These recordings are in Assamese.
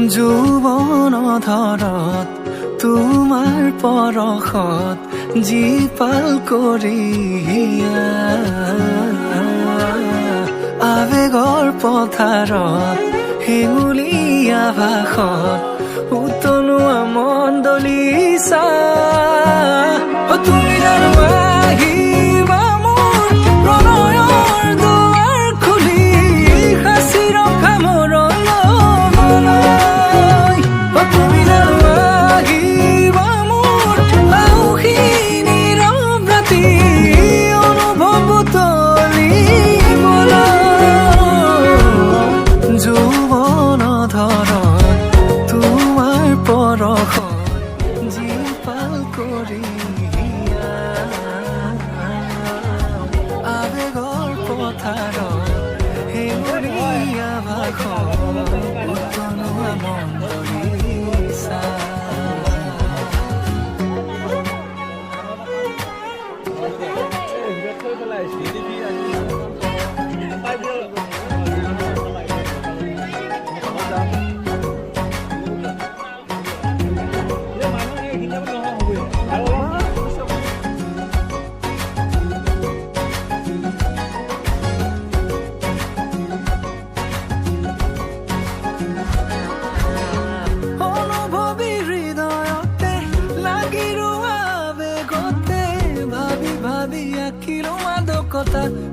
যৌৱন ধৰত তোমাৰ পৰশত জীপাল কৰি আবেগৰ পথাৰত হেঙুলীয়া ভাষত উতলোৱা মন দলিছা তুমি জানো আহিবা মোৰ প্ৰণয়ৰ দুৱাৰ খুলি সাঁচি ৰখা মোৰ তুমি জানো আহিবা মোৰ আউসী নীৰৱ ৰাতি অনুভৱ তলিবলৈ যৌৱন ধৰত তোমাৰ পৰশত জীপাল কৰি আবেগৰ পথাৰত হেঙুলীয়া ভাষত উতলোৱা মন দলিছা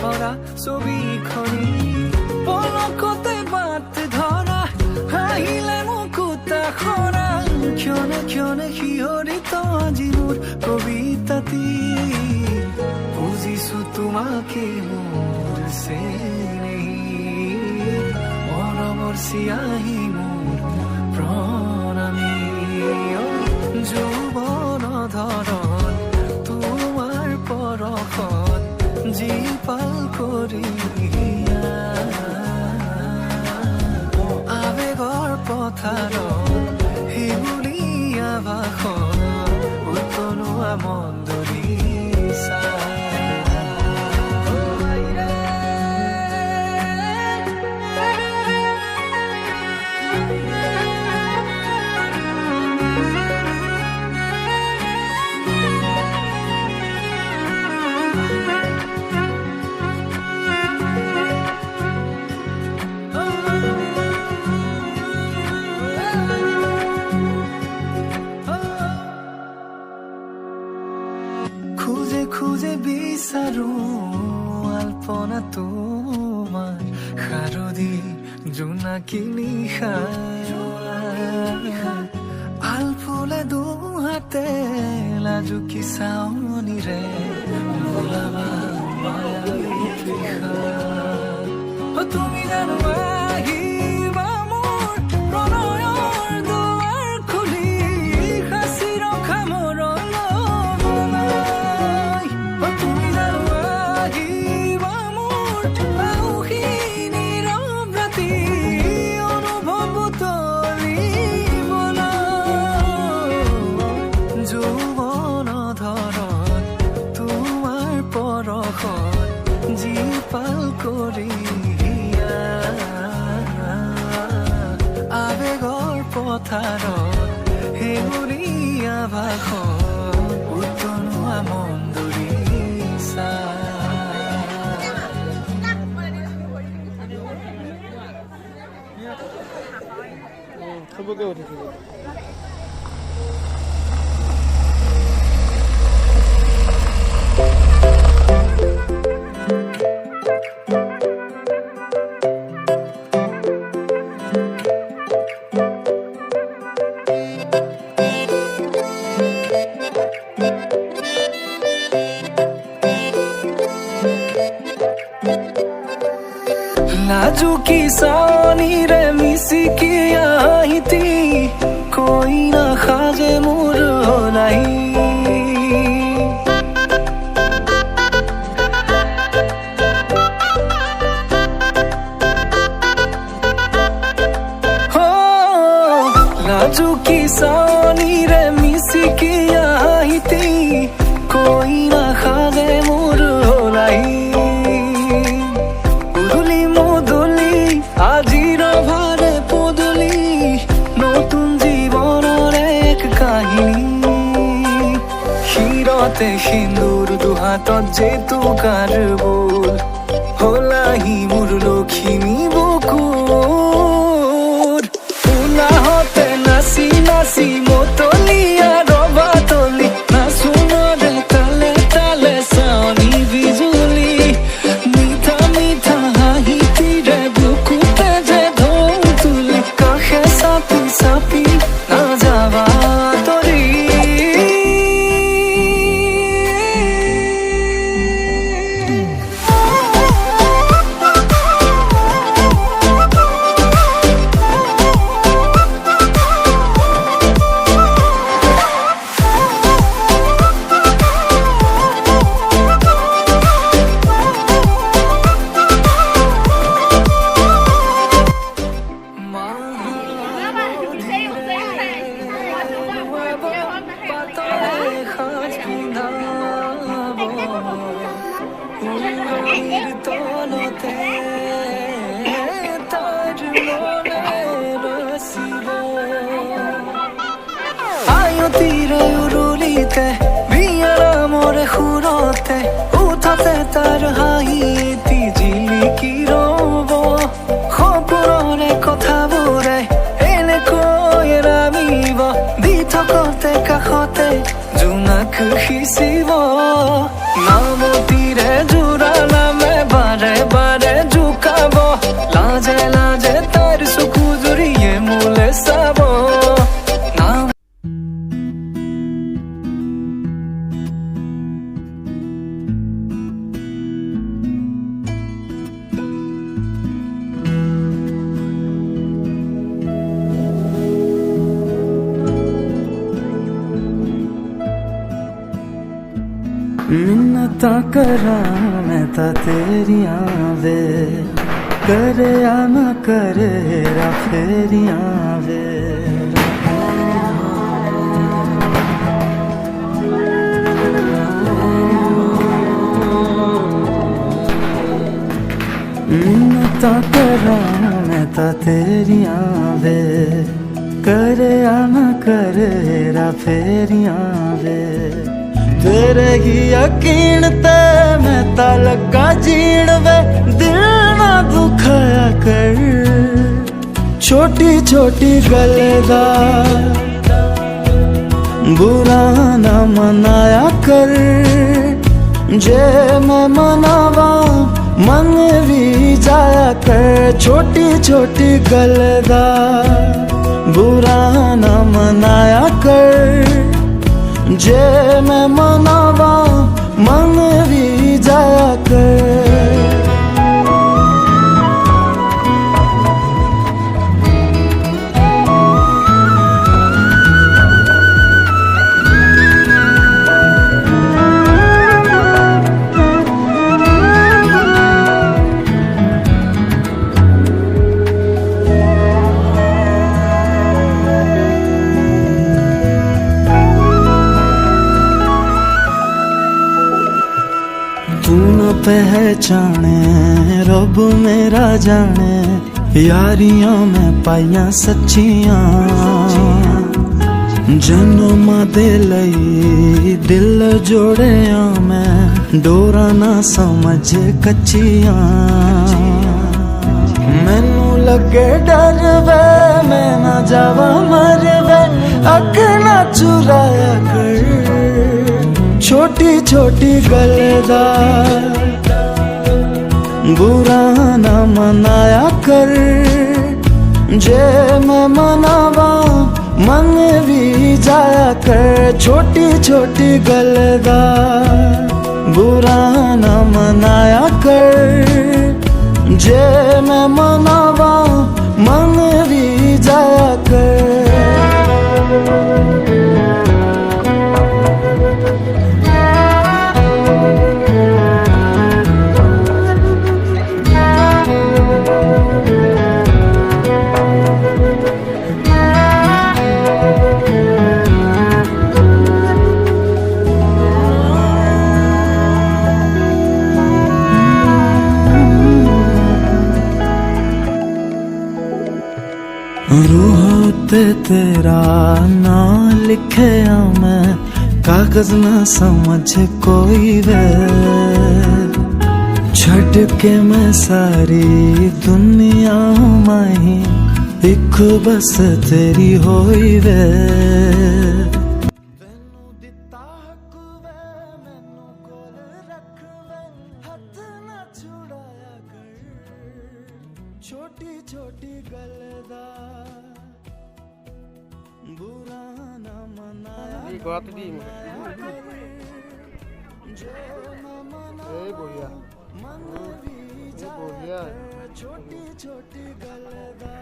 ভৰা ছবিখনি পলকতে বাট ধৰা হাঁহিলে মুকুতা খৰা ক্ষণে ক্ষণে শিহৰিত আজি মোৰ কবিতাটি বুজিছো তোমাকে মোৰ চেনেহী মৰমৰ চিয়াহী মোৰ প্ৰণামী যৌৱন ধৰত তোমাৰ পৰশত জীপাল কৰি আবেগৰ পথাৰত হেঙুলীয়া ভাষত উতলোৱা মন দলিছা খুঁজে খুঁজে বিচাৰো আলপনা তোমাৰ শাৰদী জোনাকী নিশা আলফুলে দুহাতে লাজুকী চাৱনিৰে বোলাবা মায়াবী তৃষা তুমি জানো আহিবা মোৰ প্ৰণয়ৰ দুৱাৰ খুলি সাঁচি ৰখা মোৰ তুমি জানো আহিবা মোৰ আউসী নীৰৱ ৰাতি অনুভৱ তলিবলৈ যৌৱন ধৰত তোমাৰ পৰশত জীপাল কৰি আবেগৰ পথাৰত হেঙুলীয়া ভাষত উতলোৱা মন দলিছা লাজুকী চাৱনিৰে মিচিকি আহিতি কৈ নাসাজে মোৰ নাই লাজুকী চাৱনিৰে মিচিকি আহিতি কৈ নাসাজে মোৰ নাই আজিৰ হাতে সিন্দুৰ দুহাতত যে তোকাৰ বোল হলাহি মোৰ লখিমী বুকুৰ উলাহতে নাচি নাচি মতলীয়া ৰবা তলি নাচোনৰে তালে তালে চাৱনি বিজুলি মিঠা মিঠা হাঁহিটিৰে বুকুতে যে ঢৌ তুলি কাষে চাপি চাপি নাযাবা তৰি তীৰে উৰুলিতে বিয়াৰা মৰে সুৰতে উঠতে তাৰ হাঁহি এটি জিলিকি ৰব সপোনৰে কথাবোৰে এনেকৈ নামিব দি থকতে কাষতে জোনাক সিঁচিব নামতীৰে জোৰা নামে বাৰে বাৰে জোকাব লাজে লাজে তাৰ চকু জুৰিয়ে মোলে চাব मिन्नतां करां मैं तां तेरियां वे करे आ ना करे रा फेरियां वे मिन्नतां करां मैं तां तेरियां वे करे आ ना करे रा फेरियां वे तेरे ही यकीन ते मैं ता लगा जीण वे दिल ना दुखाया कर छोटी छोटी गल दा बुरा ना मनाया कर जे मैं मनावा मन भी जाया कर छोटी छोटी गल दा बुरा ना मनाया कर जे मैं मनावा मन भी जाया कर तू न पहचाने रब मेरा जाने यारियां में पाइया सच्चियां जन्म दे लई दिल जोड़िया मैं डोरा ना समझ कच्चियां मैनू लगे डर वे मैं ना जावा मर वे अख ना चुराया कर छोटी छोटी गल दा बुरा ना मनाया कर जे मैं मनावा मन भी जाया कर छोटी छोटी गल दा बुरा ना मनाया कर जे मैं मनावा मन भी जाया कर रूह ते तेरा ना लिखे मैं कागज ना समझ कोई वे, झटके में सारी दुनिया माही एक बस तेरी होई वे। छोटी छोटी गलदा बुरा ना मनाया मन भी जाए, छोटी छोटी गलदा।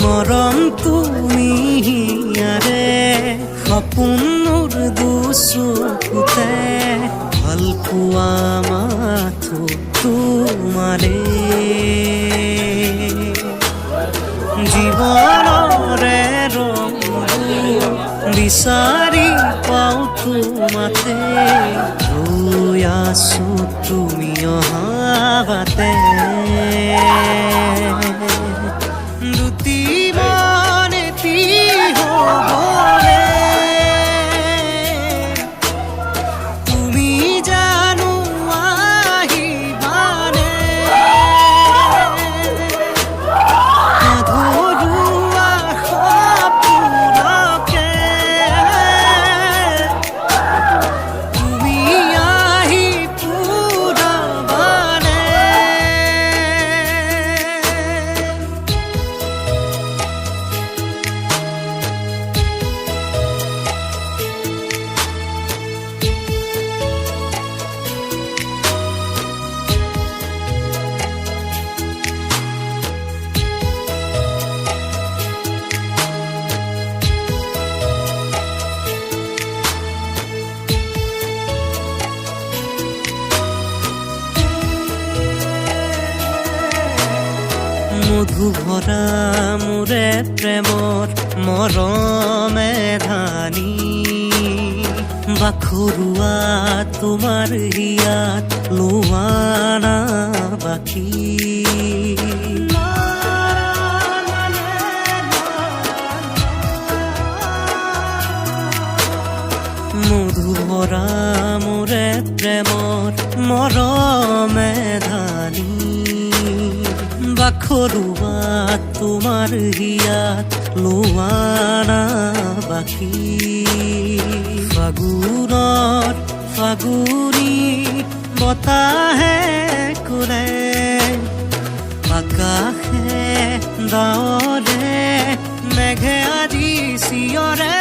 মৰম তুমি হিয়াৰে সপোনৰ দুচকুতে, ভাল পোৱা মাথো তোমাৰে জীৱনৰে ৰং বিচাৰি পাওঁ তোমাতে, ৰৈ আছো তুমি অহা বাটে। মধু ভৰা মোৰে প্ৰেমৰ মৰমে ধানী, বাখৰুৱা তোমাৰ হিয়াত লোৱা না বাকী। মধু ভৰা মোৰে প্ৰেমৰ মৰমে ধানী, বাখৰুৱা তোমাৰ হিয়াত লোৱা না বাকী। ফাগুনৰ ফাগুনী বতাহে কোনে, আকাশে ডাৱৰে মেঘে আজি চিঞৰে।